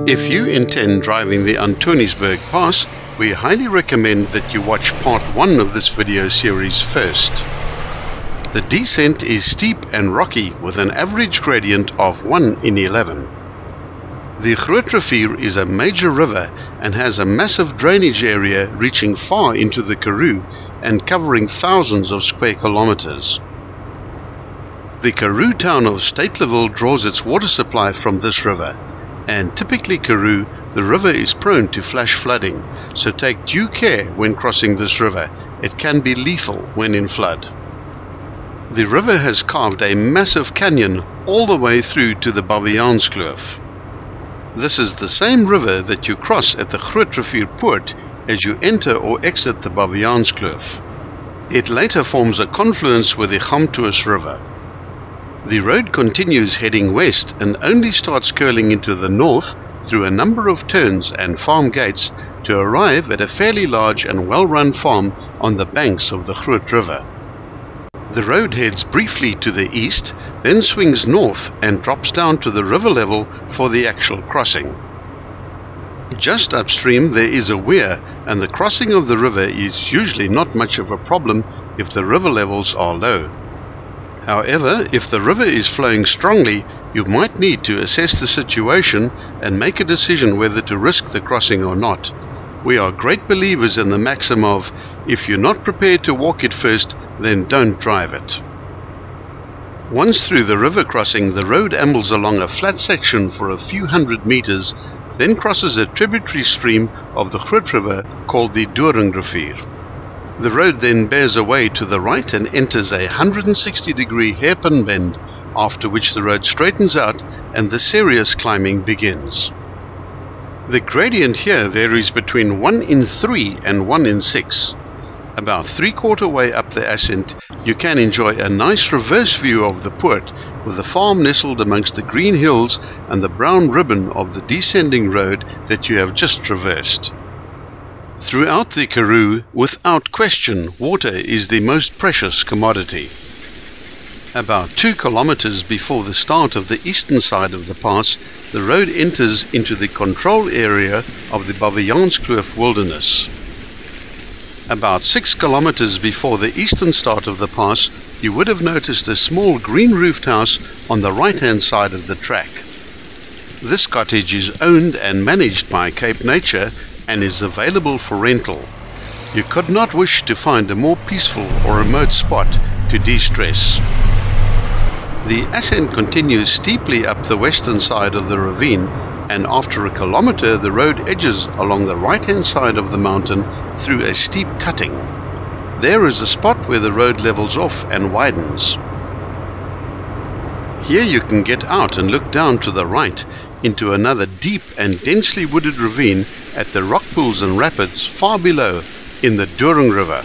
If you intend driving the Antoniesberg Pass, we highly recommend that you watch part 1 of this video series first. The descent is steep and rocky with an average gradient of 1 in 11. The Grootrivier is a major river and has a massive drainage area reaching far into the Karoo and covering thousands of square kilometers. The Karoo town of Stateleville draws its water supply from this river, and typically Karoo, the river is prone to flash flooding, so take due care when crossing this river. It can be lethal when in flood. The river has carved a massive canyon all the way through to the Baviaanskloof. This is the same river that you cross at the Grootrivier Poort as you enter or exit the Baviaanskloof. It later forms a confluence with the Gamtoos River. The road continues heading west and only starts curling into the north through a number of turns and farm gates to arrive at a fairly large and well-run farm on the banks of the Groot River. The road heads briefly to the east, then swings north and drops down to the river level for the actual crossing. Just upstream there is a weir, and the crossing of the river is usually not much of a problem if the river levels are low. However, if the river is flowing strongly, you might need to assess the situation and make a decision whether to risk the crossing or not. We are great believers in the maxim of, if you're not prepared to walk it first, then don't drive it. Once through the river crossing, the road ambles along a flat section for a few hundred meters, then crosses a tributary stream of the Groot River called the Doringrivier. The road then bears away to the right and enters a 160-degree hairpin bend, after which the road straightens out and the serious climbing begins. The gradient here varies between 1 in 3 and 1 in 6. About 3/4 way up the ascent, you can enjoy a nice reverse view of the Poort, with the farm nestled amongst the green hills and the brown ribbon of the descending road that you have just traversed. Throughout the Karoo, without question, water is the most precious commodity. About 2 kilometers before the start of the eastern side of the pass, the road enters into the control area of the Baviaanskloof wilderness. About 6 kilometers before the eastern start of the pass, you would have noticed a small green-roofed house on the right-hand side of the track. This cottage is owned and managed by Cape Nature and is available for rental. You could not wish to find a more peaceful or remote spot to de-stress. The ascent continues steeply up the western side of the ravine, and after a kilometer the road edges along the right-hand side of the mountain through a steep cutting. There is a spot where the road levels off and widens. Here you can get out and look down to the right into another deep and densely wooded ravine at the rock pools and rapids far below in the Doring River.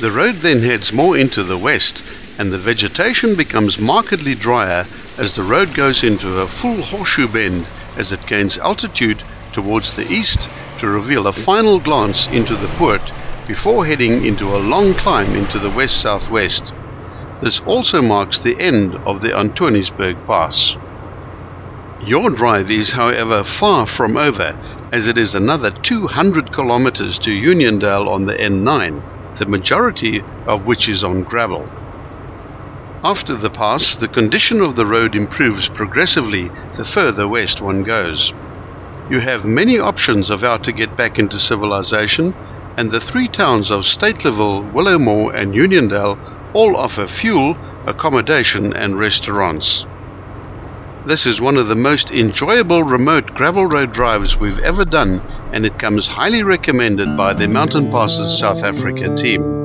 The road then heads more into the west, and the vegetation becomes markedly drier as the road goes into a full horseshoe bend as it gains altitude towards the east to reveal a final glance into the Poort before heading into a long climb into the west-southwest. This also marks the end of the Antoniesberg Pass. Your drive is, however, far from over, as it is another 200 kilometers to Uniondale on the N9, the majority of which is on gravel. After the pass, the condition of the road improves progressively the further west one goes. You have many options of how to get back into civilization, and the 3 towns of Stateleville, Willowmore and Uniondale all offer fuel, accommodation and restaurants. This is one of the most enjoyable remote gravel road drives we've ever done, and it comes highly recommended by the Mountain Passes South Africa team.